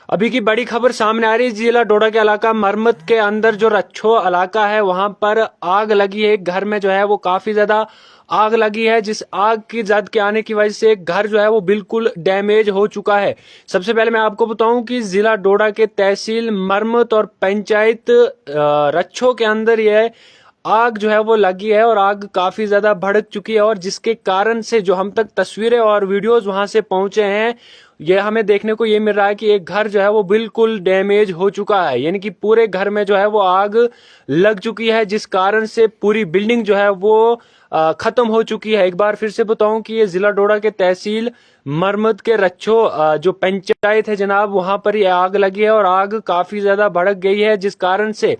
अभी की बड़ी खबर सामने आ रही है। जिला डोडा के इलाका मरमत के अंदर जो रच्छो इलाका है वहां पर आग लगी है। एक घर में जो है वो काफी ज्यादा आग लगी है, जिस आग की जद के आने की वजह से एक घर जो है वो बिल्कुल डैमेज हो चुका है। सबसे पहले मैं आपको बताऊं कि जिला डोडा के तहसील मरमत और पंचायत रच्छो के अंदर यह आग जो है वो लगी है और आग काफी ज्यादा भड़क चुकी है, और जिसके कारण से जो हम तक तस्वीरें और वीडियोस वहां से पहुंचे हैं, ये हमें देखने को ये मिल रहा है कि एक घर जो है वो बिल्कुल डैमेज हो चुका है, यानी कि पूरे घर में जो है वो आग लग चुकी है, जिस कारण से पूरी बिल्डिंग जो है वो खत्म हो चुकी है। एक बार फिर से बताऊं कि ये जिला डोडा के तहसील मरमत के रच्छो जो पंचायत है जनाब, वहां पर ये आग लगी है और आग काफी ज्यादा भड़क गई है, जिस कारण से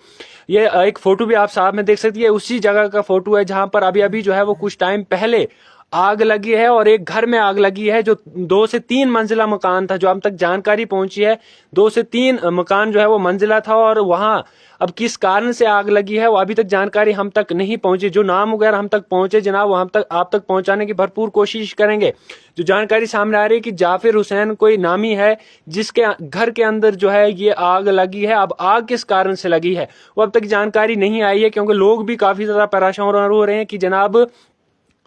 ये एक फोटो भी आप साथ में देख सकती है। उसी जगह का फोटो है जहां पर अभी अभी जो है वो कुछ टाइम पहले आग लगी है, और एक घर में आग लगी है जो 2 से 3 मंजिला मकान था। जो हम तक जानकारी पहुंची है 2 से 3 मकान जो है वो मंजिला था, और वहां अब किस कारण से आग लगी है वो अभी तक जानकारी हम तक नहीं पहुंची। जो नाम वगैरह हम तक पहुंचे जनाब, वो हम तक आप तक पहुंचाने की भरपूर कोशिश करेंगे। जो जानकारी सामने आ रही है कि जाफिर हुसैन कोई नामी है जिसके घर के अंदर जो है ये आग लगी है। अब आग किस कारण से लगी है वो अब तक जानकारी नहीं आई है, क्योंकि लोग भी काफी ज्यादा परेशान हो रहे हैं कि जनाब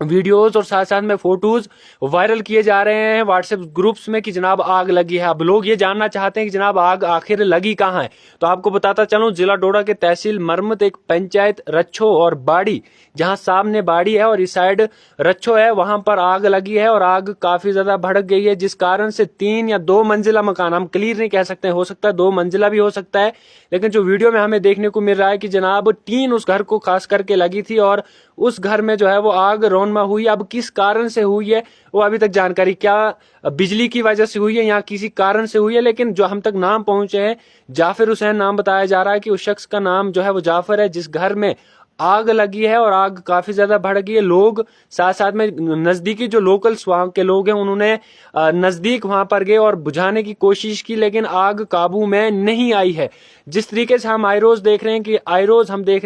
वीडियोस और साथ साथ में फोटोज वायरल किए जा रहे हैं व्हाट्सएप ग्रुप्स में कि जनाब आग लगी है। अब लोग ये जानना चाहते हैं कि जनाब आग आखिर लगी कहाँ है। तो आपको बताता चलूं, जिला डोडा के तहसील मरमत एक पंचायत रच्छो और बाड़ी, जहां सामने बाड़ी है और इस साइड रच्छो है, वहां पर आग लगी है और आग काफी ज्यादा भड़क गई है, जिस कारण से 3 या 2 मंजिला मकान, हम क्लियर नहीं कह सकते, हो सकता है 2 मंजिला भी हो सकता है, लेकिन जो वीडियो में हमें देखने को मिल रहा है कि जनाब टीन उस घर को खास करके लगी थी और उस घर में जो है वो आग रौनमा हुई। अब किस कारण से हुई है वो अभी तक जानकारी, क्या बिजली की वजह से हुई है या किसी कारण से हुई है, लेकिन जो हम तक नाम पहुंचे हैं जाफिर हुसैन नाम बताया जा रहा है कि उस शख्स का नाम जो है वो जाफर है, जिस घर में आग लगी है और आग काफी ज्यादा भड़क गई है। लोग साथ साथ में नजदीकी जो लोकल्स वहां के लोग हैं उन्होंने नजदीक वहां पर गए और बुझाने की कोशिश की, लेकिन आग काबू में नहीं आई है। जिस तरीके से हम आइरोज देख रहे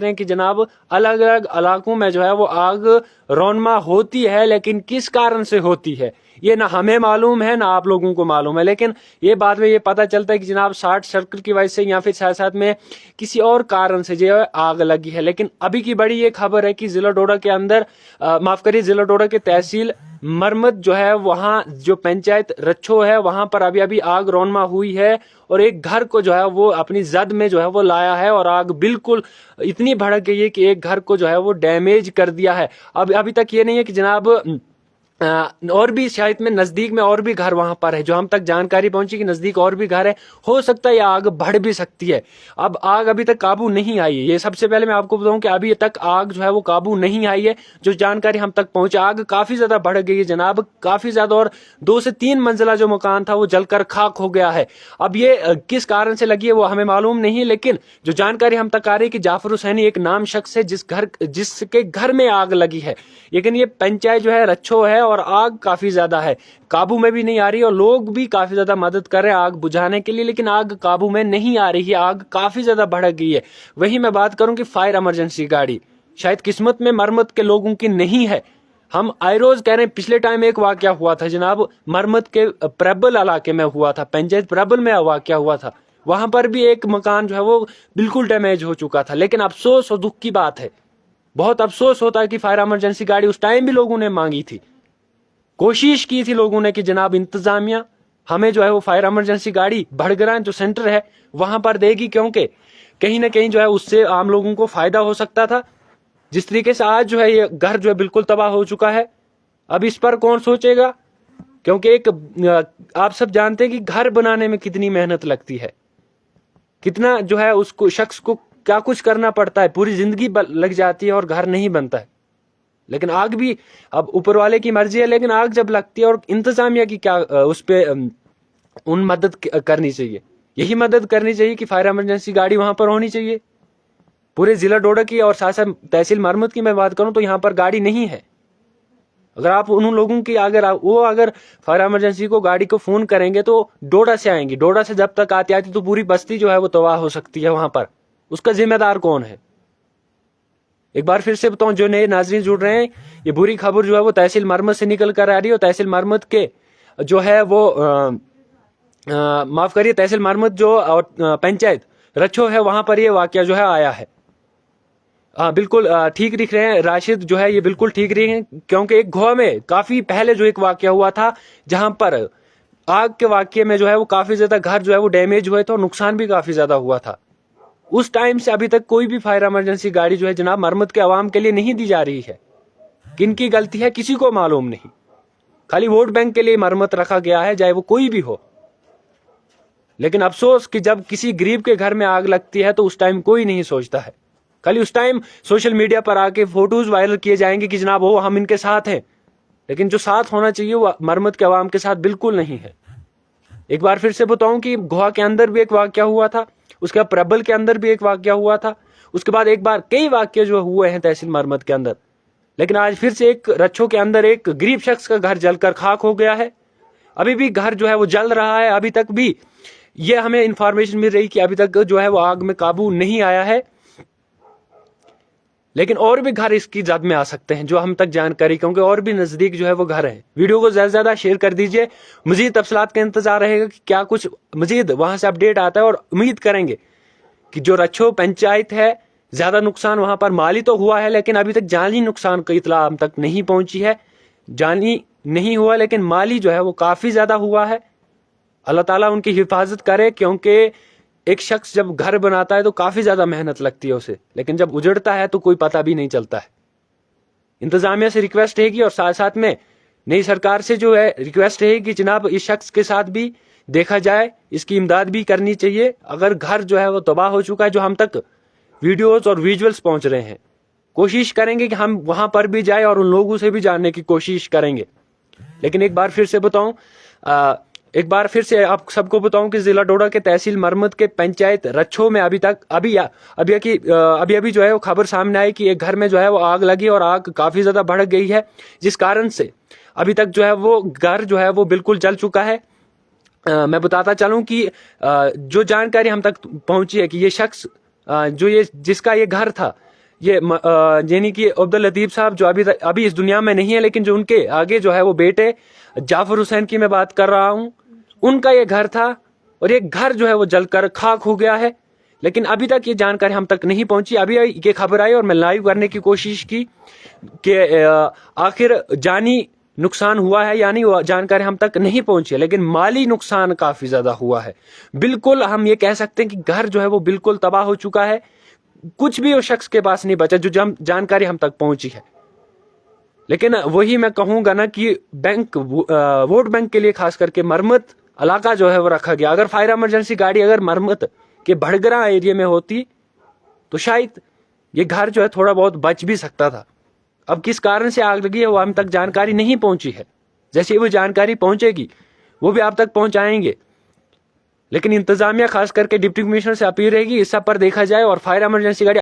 हैं कि जनाब अलग अलग इलाकों में जो है वो आग रौनमा होती है, लेकिन किस कारण से होती है ये ना हमें मालूम है ना आप लोगों को मालूम है, लेकिन ये बाद में ये पता चलता है कि जनाब शॉर्ट सर्किट की वजह से या फिर साथ साथ में किसी और कारण से जो है आग लगी है। लेकिन अभी की बड़ी ये खबर है कि जिला डोडा के अंदर माफ करिए, जिला डोडा के तहसील मरमत जो है वहां जो पंचायत रच्छो है वहां पर अभी अभी आग रौनमा हुई है और एक घर को जो है वो अपनी जद में जो है वो लाया है और आग बिल्कुल इतनी भड़क गई है कि एक घर को जो है वो डैमेज कर दिया है। अब अभी तक ये नहीं है कि जनाब और भी शायद में नजदीक में और भी घर वहां पर है। जो हम तक जानकारी पहुंची कि नजदीक और भी घर है, हो सकता है आग बढ़ भी सकती है। अब आग अभी तक काबू नहीं आई है, ये सबसे पहले मैं आपको बताऊं कि अभी तक आग जो है वो काबू नहीं आई है। जो जानकारी हम तक पहुंची, आग काफी ज्यादा बढ़ गई है जनाब, काफी ज्यादा, और 2 से 3 मंजिला जो मकान था वो जलकर खाक हो गया है। अब ये किस कारण से लगी है वो हमें मालूम नहीं, लेकिन जो जानकारी हम तक आ रही है कि जाफर हुसैनी एक नाम शख्स है जिसके घर में आग लगी है, लेकिन ये पंचायत जो है रच्छो है और आग काफी ज्यादा है, काबू में भी नहीं आ रही और लोग भी काफी ज्यादा मदद कर रहे हैं आग बुझाने के लिए, लेकिन आग काबू में नहीं आ रही है, आग काफी ज्यादा भड़क गई है। वही मैं बात करूं कि फायर इमरजेंसी गाड़ी शायद किस्मत में मरमत के लोगों की नहीं है। हम आयरोज कह रहे हैं, पिछले टाइम एक वाकया हुआ था जनाब, मरमत के प्रबल इलाके में हुआ था, पंचायत प्रबल में वाकया हुआ था, वहां पर भी एक मकान जो है वो बिल्कुल डैमेज हो चुका था। लेकिन अफसोस और दुख की बात है, बहुत अफसोस होता है कि फायर इमरजेंसी गाड़ी उस टाइम भी लोगों ने मांगी थी, कोशिश की थी लोगों ने कि जनाब इंतजामिया हमें जो है वो फायर इमरजेंसी गाड़ी भड़गरां जो सेंटर है वहां पर देगी, क्योंकि कहीं ना कहीं जो है उससे आम लोगों को फायदा हो सकता था। जिस तरीके से आज जो है ये घर जो है बिल्कुल तबाह हो चुका है, अब इस पर कौन सोचेगा, क्योंकि एक आप सब जानते हैं कि घर बनाने में कितनी मेहनत लगती है, कितना जो है उसको शख्स को क्या कुछ करना पड़ता है, पूरी जिंदगी लग जाती है और घर नहीं बनता है। लेकिन आग भी अब ऊपर वाले की मर्जी है, लेकिन आग जब लगती है और इंतजामिया की क्या उस पे उन मदद करनी चाहिए, यही मदद करनी चाहिए कि फायर इमरजेंसी गाड़ी वहां पर होनी चाहिए। पूरे जिला डोडा की और साथ साथ तहसील मरमत की मैं बात करूं तो यहाँ पर गाड़ी नहीं है। अगर आप उन लोगों की अगर फायर इमरजेंसी को गाड़ी को फोन करेंगे तो डोडा से आएंगी, डोडा से जब तक आती तो पूरी बस्ती जो है वो तबाह हो सकती है वहां पर, उसका जिम्मेदार कौन है। एक बार फिर से बताऊं, जो नए नाजरीन जुड़ रहे हैं, ये बुरी खबर जो है वो तहसील मरमत से निकल कर आ रही है और तहसील मरमत के जो है वो माफ करिए, तहसील मरमत जो पंचायत रच्छो है वहां पर ये वाकया जो है आया है। बिल्कुल ठीक लिख रहे हैं राशिद जो है, ये बिल्कुल ठीक रही हैं, क्योंकि एक गोवा में काफी पहले जो एक वाकया हुआ था जहां पर आग के वाकये में जो है वो काफी ज्यादा घर जो है वो डैमेज हुए थे और नुकसान भी काफी ज्यादा हुआ था। उस टाइम से अभी तक कोई भी फायर इमरजेंसी गाड़ी जो है जनाब मरम्मत के आवाम के लिए नहीं दी जा रही है। किनकी गलती है किसी को मालूम नहीं, खाली वोट बैंक के लिए मरम्मत रखा गया है, चाहे वो कोई भी हो। लेकिन अफसोस कि जब किसी गरीब के घर में आग लगती है तो उस टाइम कोई नहीं सोचता है। खाली उस टाइम सोशल मीडिया पर आके फोटोज वायरल किए जाएंगे कि जनाब वो हम इनके साथ हैं, लेकिन जो साथ होना चाहिए वो मरम्मत के आवाम के साथ बिल्कुल नहीं है। एक बार फिर से बताऊं कि गोवा के अंदर भी एक वाकया हुआ था, उसके बाद प्रबल के अंदर भी एक वाकया हुआ था, उसके बाद एक बार कई वाकये जो हुए हैं तहसील मरम्मत के अंदर। लेकिन आज फिर से एक रच्छो के अंदर एक गरीब शख्स का घर जलकर खाक हो गया है। अभी भी घर जो है वो जल रहा है। अभी तक भी ये हमें इंफॉर्मेशन मिल रही कि अभी तक जो है वो आग में काबू नहीं आया है, लेकिन और भी घर इसकी जद में आ सकते हैं जो हम तक जानकारी, क्योंकि और भी नजदीक जो है वो घर है। वीडियो को ज्यादा से ज्यादा शेयर कर दीजिए। मजीद तफसलात का इंतजार रहेगा कि क्या कुछ मजीद वहां से अपडेट आता है, और उम्मीद करेंगे कि जो रच्छो पंचायत है ज्यादा नुकसान वहां पर माली तो हुआ है, लेकिन अभी तक जानी नुकसान की इतला हम तक नहीं पहुंची है। जानी नहीं हुआ लेकिन माली जो है वो काफी ज्यादा हुआ है। अल्लाह ताला उनकी हिफाजत करे, क्योंकि एक शख्स जब घर बनाता है तो काफी ज्यादा मेहनत लगती है उसे, लेकिन जब उजड़ता है तो कोई पता भी नहीं चलता है। इंतजामिया से रिक्वेस्ट रहेगी और साथ साथ में नई सरकार से जो है रिक्वेस्ट रहेगी कि जनाब इस शख्स के साथ भी देखा जाए, इसकी इमदाद भी करनी चाहिए। अगर घर जो है वो तबाह हो चुका है, जो हम तक वीडियोज और विजुअल्स पहुंच रहे हैं, कोशिश करेंगे कि हम वहां पर भी जाए और उन लोगों से भी जानने की कोशिश करेंगे। लेकिन एक बार फिर से बताऊं, एक बार फिर से आप सबको बताऊं कि जिला डोडा के तहसील मरम्मत के पंचायत रच्छो में अभी तक अभी जो है वो खबर सामने आई कि एक घर में जो है वो आग लगी और आग काफी ज्यादा भड़क गई है, जिस कारण से अभी तक जो है वो घर जो है वो बिल्कुल जल चुका है। मैं बताता चलूं कि जो जानकारी हम तक पहुंची है कि ये शख्स जो जिसका ये घर था, ये यानी कि अब्दुल लतीफ साहब जो अभी इस दुनिया में नहीं है, लेकिन जो उनके आगे जो है वो बेटे जाफर हुसैन की मैं बात कर रहा हूं, उनका ये घर था और ये घर जो है वो जलकर खाक हो गया है। लेकिन अभी तक ये जानकारी हम तक नहीं पहुंची। अभी ये खबर आई और मैं लाइव करने की कोशिश की कि आखिर जानी नुकसान हुआ है यानी वो जानकारी हम तक नहीं पहुंची, लेकिन माली नुकसान काफी ज्यादा हुआ है। बिल्कुल हम ये कह सकते हैं कि घर जो है वो बिल्कुल तबाह हो चुका है, कुछ भी उस शख्स के पास नहीं बचा जो जानकारी हम तक पहुंची है। लेकिन वही मैं कहूंगा ना कि वोट बैंक के लिए खास करके मरम्मत इलाका जो है वो रखा गया। अगर फायर इमरजेंसी गाड़ी अगर मरम्मत के भड़गरा एरिया में होती तो शायद ये घर जो है थोड़ा बहुत बच भी सकता था। अब किस कारण से आग लगी है वो हम तक जानकारी नहीं पहुंची है। जैसे वो जानकारी पहुंचेगी वो भी आप तक पहुंचाएंगे। लेकिन इंतजामिया खास करके डिप्टी कमिश्नर से अपील रहेगी इस सब पर देखा जाए और फायर इमरजेंसी गाड़ी